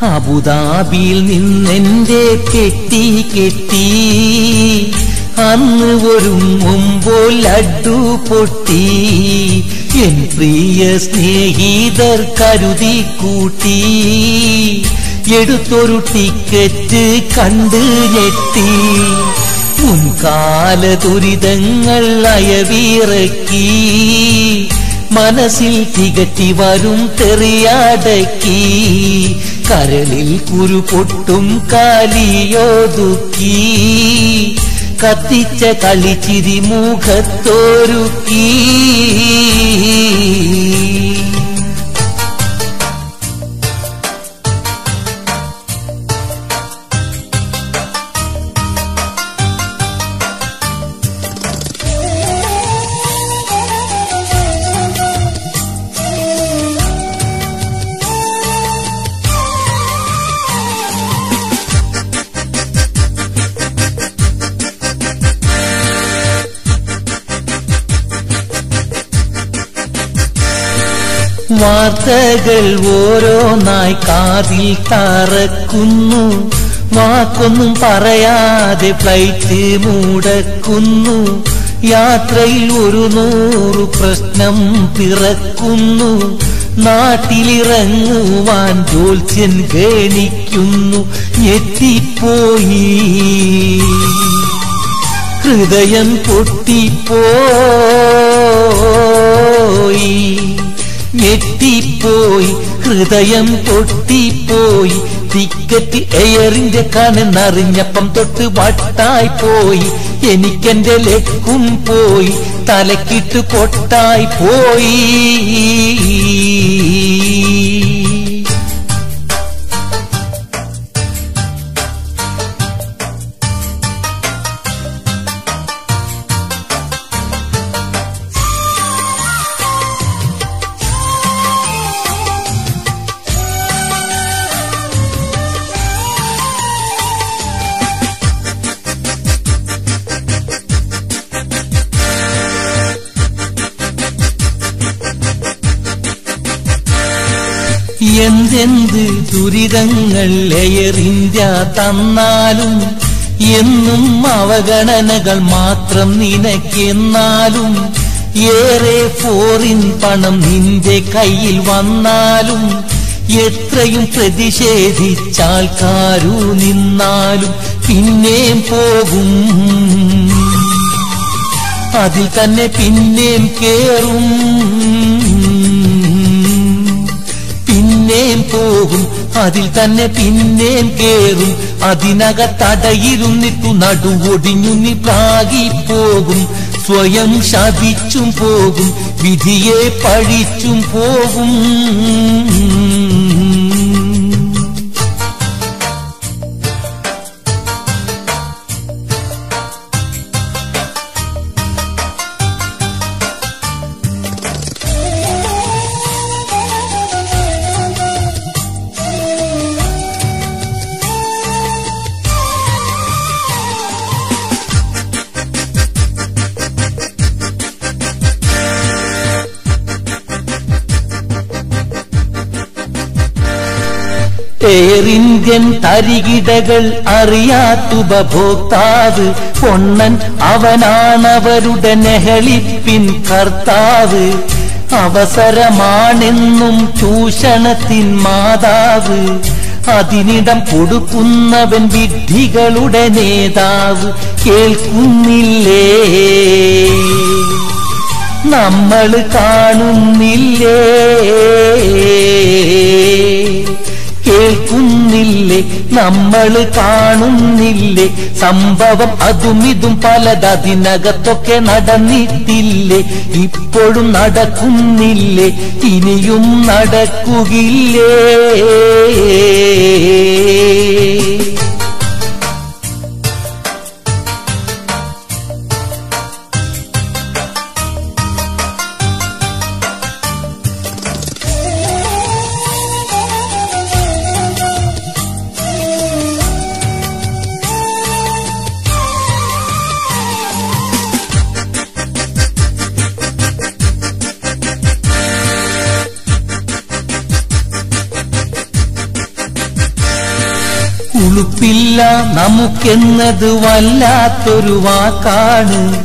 അബുദാബിയിൽ നിന്നെന്റെ കെട്ടി അന്ന് ഒരുങ്ങുമ്പോൾ ലഡ്ഡു പൊട്ടി എൻ പ്രിയ സ്നേഹിതർ കരുതി കൂട്ടി എടുത്തൊരു ടിക്കറ്റ് കണ്ട് ഞെട്ടി മുൻകാല ദുരിതങ്ങൾ അയവിറക്കി മനസ്സിൽ തികറ്റി വരും തെറിയാടക്കി കരളിൽ കുരു പൊട്ടും കാലിയോതുക്കി കത്തിച്ച കളിച്ചിരി മുഖത്തോരുക്കി വാർത്തകൾ ഓരോന്നായി കാതിൽ തറക്കുന്നു വാക്കൊന്നും പറയാതെ ഫ്ലൈറ്റ് മുടക്കുന്നു യാത്രയിൽ 100 പ്രശ്നം പിറക്കുന്നു നാട്ടിലിറങ്ങുവാൻ ജോത്സ്യൻ ഗണിക്കുന്നു ഞെട്ടിപ്പോയി ഹൃദയം പൊട്ടിപ്പോയി ഞെട്ടിപ്പോയി ഹൃദയം പൊട്ടിപ്പോയി ടിക്കറ്റ് എയറിന്റെ കണെന്നറിഞ്ഞപ്പം തൊട്ട് വട്ടായി പോയി എനിക്കെന്റെ ലക്കും പോയി തലക്കിട്ട് പൊട്ടായി പോയി എന്തെന്ത് ദുരിതങ്ങൾ എയർ ഇന്ത്യ തന്നാലും എന്നും അവഗണനകൾ മാത്രം നിനക്കെന്നാലും ഏറെ ഫോറിൻ പണം നിന്റെ കയ്യിൽ വന്നാലും എത്രയും പ്രതിഷേധിച്ചാൽക്കാരു നിന്നാലും പിന്നേം പോകും അതിൽ തന്നെ പിന്നേം കേറും പിന്നേം പോകും അതിൽ തന്നെ പിന്നേം കേറും അതിനകത്തടയിരുന്നിട്ടു നടുവൊടിഞ്ഞു നീ പ്രാഗിപ്പോകും സ്വയം ശപിച്ചും പോകും വിധിയെ പഴിച്ചും പോകും എയർ ഇന്ത്യൻ തരികിടകൾ അറിയാത്തുപഭോക്താവ് പൊണ്ണൻ അവനാണവരുടെ നെഹളിപ്പിൻ കർത്താവ് അവസരമാണെന്നും ചൂഷണത്തിൻ മാതാവ് അതിനിടം കൊടുക്കുന്നവൻ വിഡ്ഢികളുടെ നേതാവ് കേൾക്കുന്നില്ലേ നമ്മൾ കാണുന്നില്ലേ കേൾക്കുന്നില്ലേ നമ്മൾ കാണുന്നില്ലേ സംഭവം അതും ഇതും പലതതിനകത്തൊക്കെ നടന്നിട്ടില്ലേ ഇപ്പോഴും നടക്കുന്നില്ലേ ഇനിയും നടക്കുകില്ലേ ഉളുപ്പില്ല നമുക്കെന്നത് വല്ലാത്തൊരു വാക്കാണ്.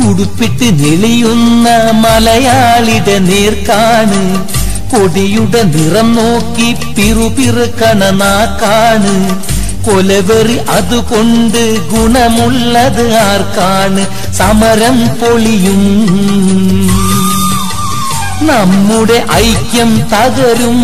ഉടുപ്പിട്ട് നെളിയുന്ന മലയാളിയുടെ നേർക്കാണ്. കൊടിയുടെ നിറം നോക്കി പിറുപിറുക്കണ നാക്കാണ്. കൊലവെറി അതുകൊണ്ട് ഗുണമുള്ളത് ആർക്കാണ്? സമരം പൊളിയും നമ്മുടെ ഐക്യം തകരും.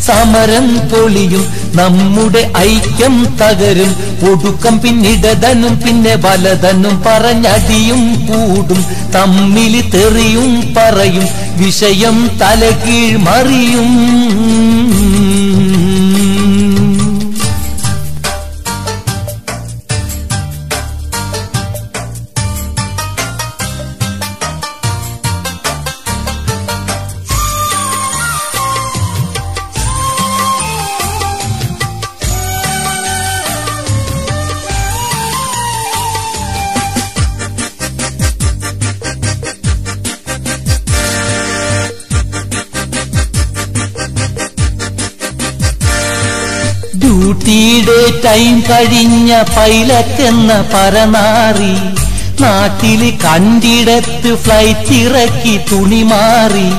സമരം പൊളിയും നമ്മുടെ ഐക്യം തകരും. ഒടുക്കം പിന്നിടതനും പിന്നെ വലതനും പറഞ്ഞടിയും കൂടും. തമ്മിൽ തെറിയും പറയും വിഷയം തലകീഴ് മറിയും. ഡ്യൂട്ടിയുടെ ടൈം കഴിഞ്ഞ പൈലറ്റെന്ന പരനാറി നാട്ടില് കണ്ടിടത്ത് ഫ്ലൈറ്റ് ഇറക്കി തുണി മാറി.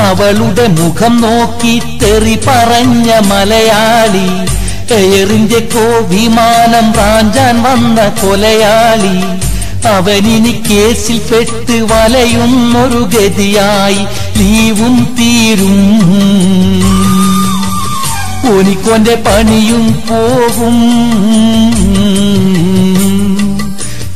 അവളുടെ മുഖം നോക്കി തെറി പറഞ്ഞ മലയാളി. എയർ ഇന്ത്യക്കോ വിമാനം റാഞ്ചാൻ വന്ന കൊലയാളി. അവനിനി കേസിൽ പെട്ട് വലയുന്നൊരു ഗതിയായി. ലീവും തീരും ഓനിക്കോന്റെ പണിയും പോകും.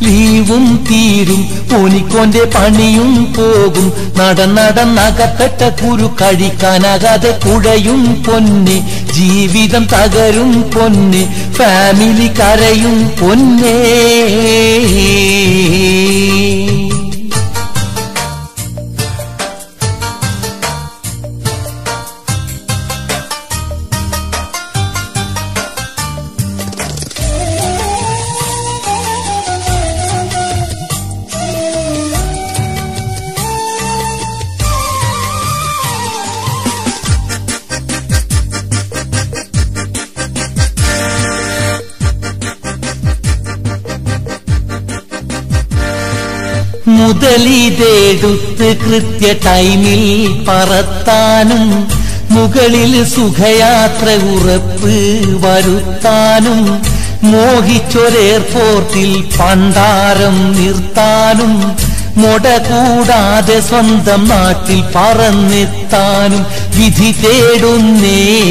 ലീവും തീരും ഓനിക്കോന്റെ പണിയും പോകും. നടന്നകപ്പെട്ട കുരു കഴിക്കാനാകാതെ കുഴയും പൊന്നെ. ജീവിതം തകരും പൊന്നെ. ഫാമിലി കരയും പൊന്നേ. മുതലിതെടുത്ത് കൃത്യ ടൈമിൽ പറത്താനും മുകളിൽ സുഖയാത്ര ഉറപ്പ് വരുത്താനും മോഹിച്ചൊരെയർപോർട്ടിൽ പണ്ടാരം നിർത്താനും മുട കൂടാതെ സ്വന്തം നാട്ടിൽ പറന്നെത്താനും വിധി തേടുന്നേ.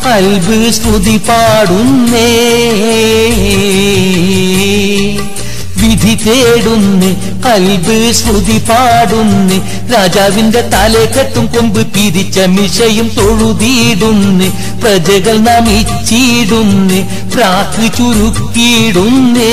കൽബ് സ്തുതി പാടുന്നേ. വിധി തേടുന്നേ. കൽബ് ശ്രുതി പാടുന്നേ. രാജാവിന്റെ തലക്കെട്ടും കൊമ്പ് പിരിച്ച മിശയും തൊഴുതിയിടുന്നേ. പ്രജകൾ നമിച്ചിടുന്നേ. പ്രാക്ക് ചുരുക്കിയിടുന്നേ.